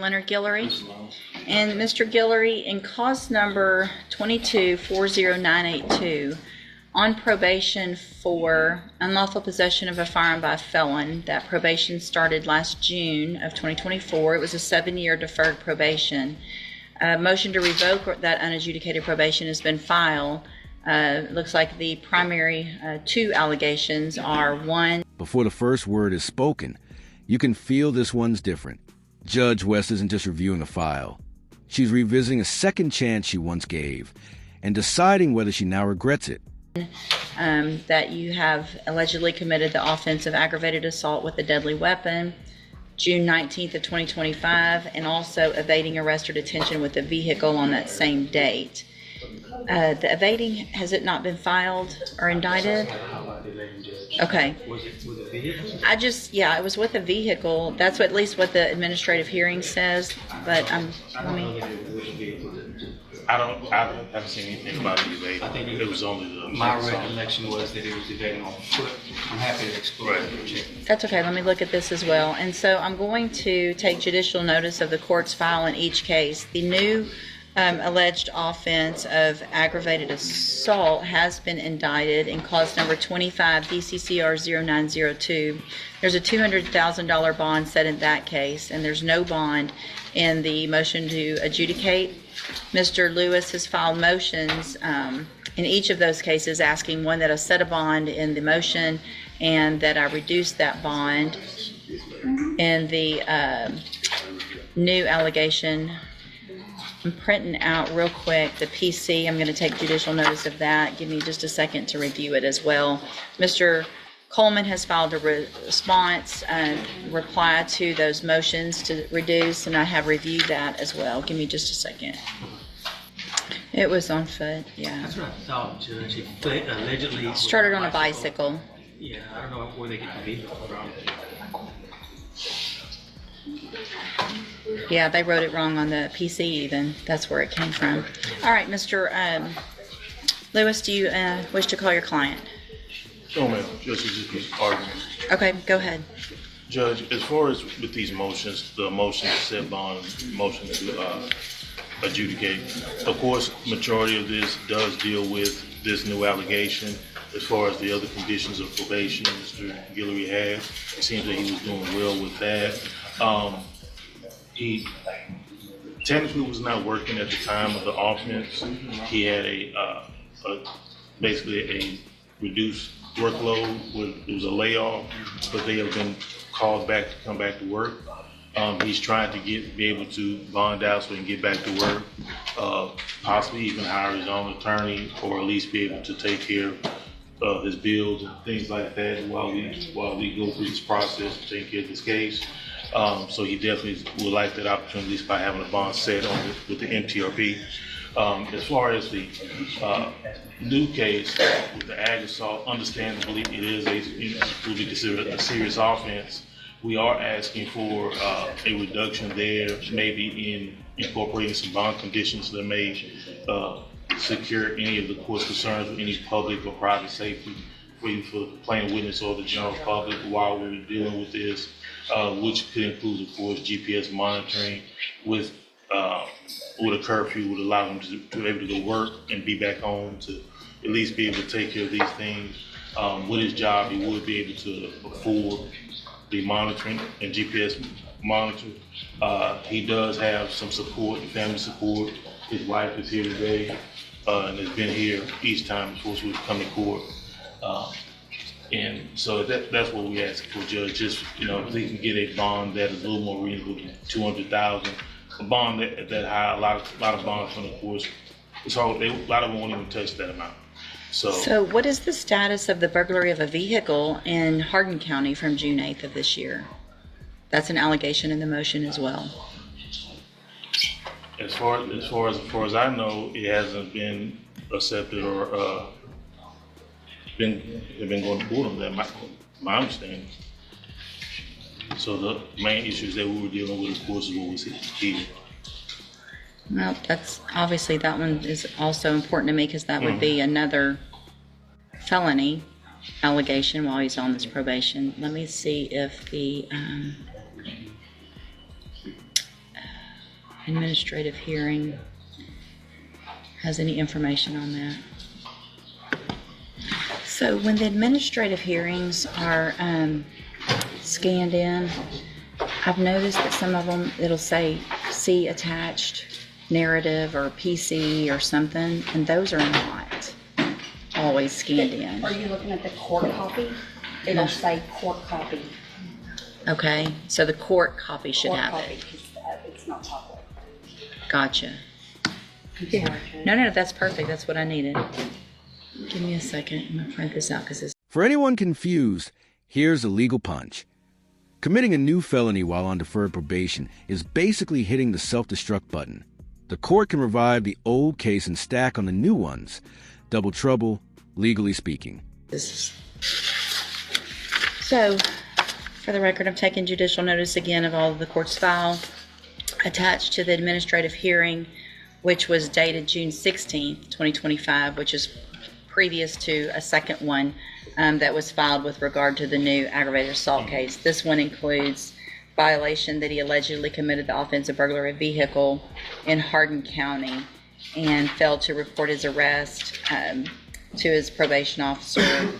Leonard Guillory. And Mr. Guillory, in cause number 22-40982, on probation for unlawful possession of a firearm by a felon, that probation started last June of 2024. It was a 7-year deferred probation. A motion to revoke that unadjudicated probation has been filed. Looks like the primary two allegations are: one, before the first word is spoken, you can feel this one's different. Judge West isn't just reviewing a file. She's revisiting a second chance she once gave and deciding whether she now regrets it. That you have allegedly committed the offense of aggravated assault with a deadly weapon, June 19th of 2025, and also evading arrest or detention with a vehicle on that same date. The evading, has it not been filed or indicted? Okay. Was it with a vehicle? It was with a vehicle. That's at least what the administrative hearing says, but I don't know that it was a vehicle. I haven't seen anything about it evading. I think it was only the. My recollection was that it was evading on foot. I'm happy to explore it and check. That's okay. Let me look at this as well. And so I'm going to take judicial notice of the court's file in each case. The new alleged offense of aggravated assault has been indicted in cause number 25 DCCR 0902. There's a $200,000 bond set in that case, and there's no bond in the motion to adjudicate. Mr. Lewis has filed motions in each of those cases asking, one, that I set a bond in the motion and that I reduce that bond. And the new allegation, I'm printing out real quick the PC. I'm going to take judicial notice of that. Give me just a second to review it as well. Mr. Coleman has filed a response reply to those motions to reduce, and I have reviewed that as well. Give me just a second. It was on foot, yeah. That's what I thought, Judge. It allegedly Started on a bicycle. Yeah, I don't know where they get the vehicle from. Yeah, they wrote it wrong on the PC even. That's where it came from. All right, Mr. Lewis, do you wish to call your client? No, ma'am. Judge, it's just argument. Okay, go ahead. Judge, as far as with these motions, the motion to set bond, motion to adjudicate, of course, majority of this does deal with this new allegation. As far as the other conditions of probation Mr. Guillory had, it seems that he was doing well with that. He technically was not working at the time of the offense. He had basically a reduced workload. It was a layoff, but they have been called back to come back to work. He's trying to be able to bond out so he can get back to work, possibly even hire his own attorney, or at least be able to take care of his bills and things like that while we go through this process of taking care of this case. So he definitely would like that opportunity, at least by having a bond set on with the MTRP. As far as the new case with the ag assault, understandably, it is will be considered a serious offense. We are asking for a reduction there, maybe in incorporating some bond conditions that may secure any of the court's concerns with any public or private safety, waiting for the plaintiff witness or the general public while we're dealing with this, which could include, of course, GPS monitoring with a curfew would allow him to be able to go work and be back home to at least be able to take care of these things. With his job, he would be able to afford the monitoring and GPS monitor. He does have some support, family support. His wife is here today and has been here each time before she would come to court. And so that's what we ask for, Judge. Just, if they can get a bond that is a little more reasonable than $200,000, a bond that high. A lot of bonds from the courts, it's hard. A lot of them won't even touch that amount. So what is the status of the burglary of a vehicle in Hardin County from June 8th of this year? That's an allegation in the motion as well. As far as I know, it hasn't been accepted or they've been going to court on that. My understanding. So the main issues that we were dealing with, of course, is what was here. Well, that's obviously, that one is also important to me because that would be another felony allegation while he's on this probation. Let me see if the administrative hearing has any information on that. So when the administrative hearings are scanned in, I've noticed that some of them, it'll say see attached narrative or PC or something, and those are not always scanned in. Are you looking at the court copy? It'll say court copy. Okay, so the court copy should Court have copy, it. 'cause, it's not public. Gotcha. No, that's perfect. That's what I needed. Give me a second. I'm going to print this out because it's... For anyone confused, here's a legal punch. Committing a new felony while on deferred probation is basically hitting the self-destruct button. The court can revive the old case and stack on the new ones. Double trouble, legally speaking. So, for the record, I'm taking judicial notice again of all of the court's file attached to the administrative hearing, which was dated June 16th, 2025, which is previous to a second one that was filed with regard to the new aggravated assault case. This one includes violation that he allegedly committed the offense of burglary of vehicle in Hardin County and failed to report his arrest to his probation officer,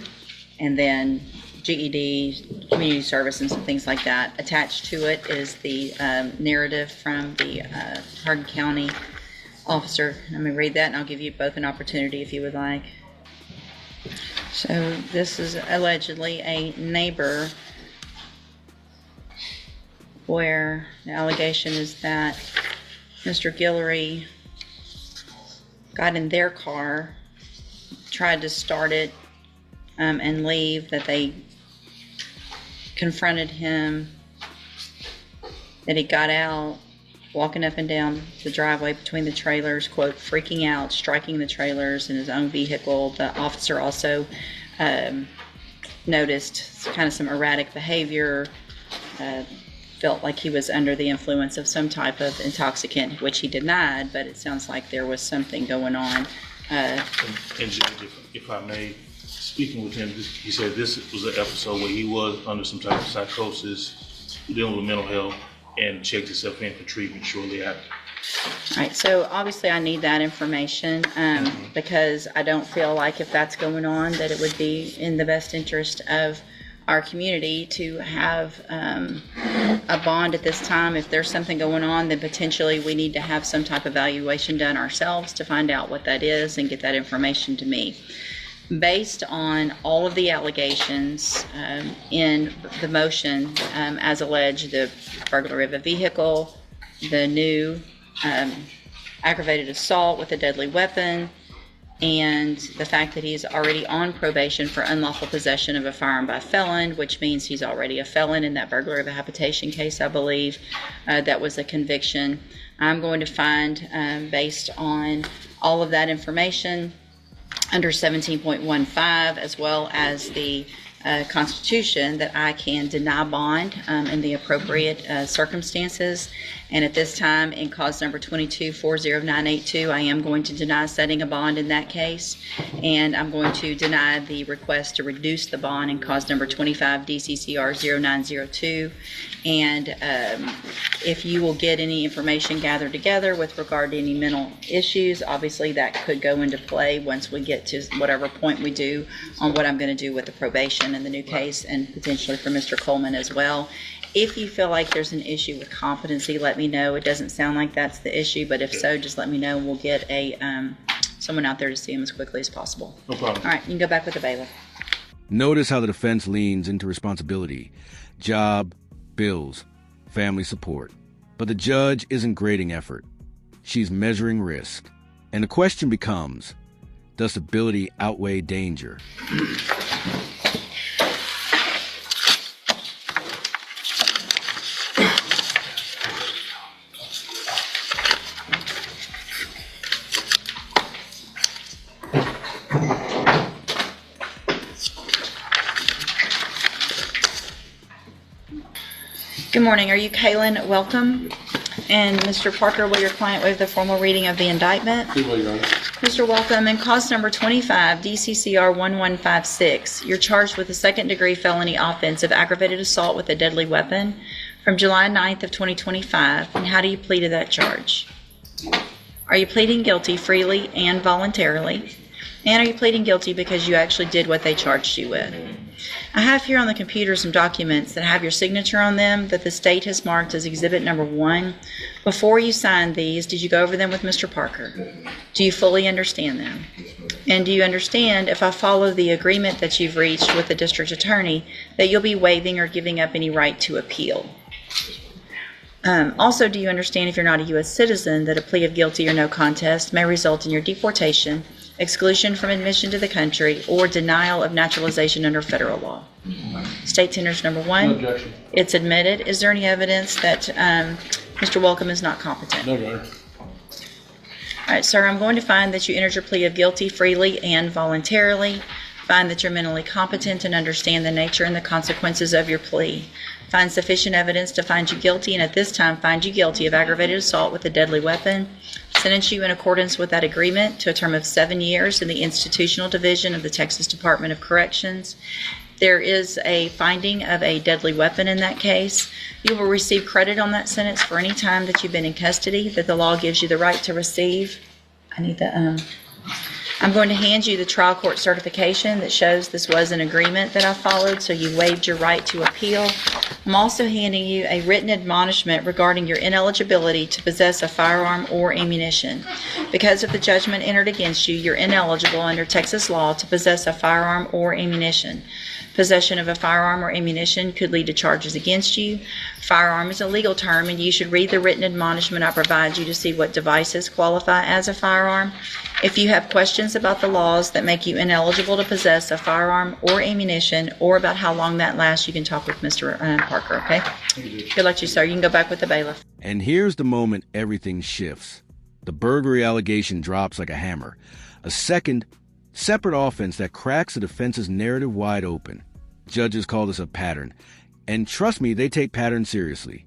and then GED, community service, and some things like that. Attached to it is the narrative from the Hardin County officer. Let me read that, and I'll give you both an opportunity if you would like. So this is allegedly a neighbor where the allegation is that Mr. Guillory got in their car, tried to start it and leave, that they confronted him, that he got out, walking up and down the driveway between the trailers, quote, freaking out, striking the trailers in his own vehicle. The officer also noticed kind of some erratic behavior, felt like he was under the influence of some type of intoxicant, which he denied, but it sounds like there was something going on. And Judge, if I may, speaking with him, he said this was an episode where he was under some type of psychosis, dealing with mental health, and checked himself in for treatment shortly after. All right, so obviously I need that information because I don't feel like if that's going on that it would be in the best interest of our community to have a bond at this time. If there's something going on, then potentially we need to have some type of evaluation done ourselves to find out what that is and get that information to me. Based on all of the allegations in the motion as alleged, the burglary of a vehicle, the new aggravated assault with a deadly weapon, and the fact that he's already on probation for unlawful possession of a firearm by a felon, which means he's already a felon in that burglary of a habitation case, I believe. That was a conviction. I'm going to find, based on all of that information, under 17.15, as well as the Constitution, that I can deny bond in the appropriate circumstances. And at this time, in cause number 22-40982, I am going to deny setting a bond in that case, and I'm going to deny the request to reduce the bond in cause number 25 DCCR 0902. And if you will get any information gathered together with regard to any mental issues, obviously that could go into play once we get to whatever point we do on what I'm going to do with the probation in the new case, and potentially for Mr. Coleman as well. If you feel like there's an issue with competency, let me know. It doesn't sound like that's the issue, but if so, just let me know. We'll get someone out there to see him as quickly as possible. No problem. All right, you can go back with the bailiff. Notice how the defense leans into responsibility, job, bills, family support. But the judge isn't grading effort. She's measuring risk. And the question becomes, does ability outweigh danger? Good morning. Are you Kaylin? Welcome. And Mr. Parker, will your client waive the formal reading of the indictment? We will, Your Honor. Mr. Welcome, in cause number 25, DCCR 1156, you're charged with a second-degree felony offense of aggravated assault with a deadly weapon, from July 9th of 2025, and how do you plead to that charge? Are you pleading guilty freely and voluntarily? And are you pleading guilty because you actually did what they charged you with? I have here on the computer some documents that have your signature on them that the state has marked as Exhibit Number 1. Before you signed these, did you go over them with Mr. Parker? Do you fully understand them? And do you understand, if I follow the agreement that you've reached with the district attorney, that you'll be waiving or giving up any right to appeal? Also, do you understand, if you're not a U.S. citizen, that a plea of guilty or no contest may result in your deportation, exclusion from admission to the country, or denial of naturalization under federal law? State tenders number 1. No objection. It's admitted. Is there any evidence that Mr. Welcome is not competent? No, Your Honor. All right, sir, I'm going to find that you entered your plea of guilty freely and voluntarily. Find that you're mentally competent and understand the nature and the consequences of your plea. Find sufficient evidence to find you guilty, and at this time find you guilty of aggravated assault with a deadly weapon. Sentence you in accordance with that agreement to a term of 7 years in the Institutional Division of the Texas Department of Corrections. There is a finding of a deadly weapon in that case. You will receive credit on that sentence for any time that you've been in custody that the law gives you the right to receive. I'm going to hand you the trial court certification that shows this was an agreement that I followed, so you waived your right to appeal. I'm also handing you a written admonishment regarding your ineligibility to possess a firearm or ammunition. Because of the judgment entered against you, you're ineligible under Texas law to possess a firearm or ammunition. Possession of a firearm or ammunition could lead to charges against you. Firearm is a legal term, and you should read the written admonishment I provide you to see what devices qualify as a firearm. If you have questions about the laws that make you ineligible to possess a firearm or ammunition, or about how long that lasts, you can talk with Mr. Parker, okay? Good luck to you, sir. You can go back with the bailiff. And here's the moment everything shifts. The burglary allegation drops like a hammer. A second, separate offense that cracks the defense's narrative wide open. Judges call this a pattern. And trust me, they take patterns seriously.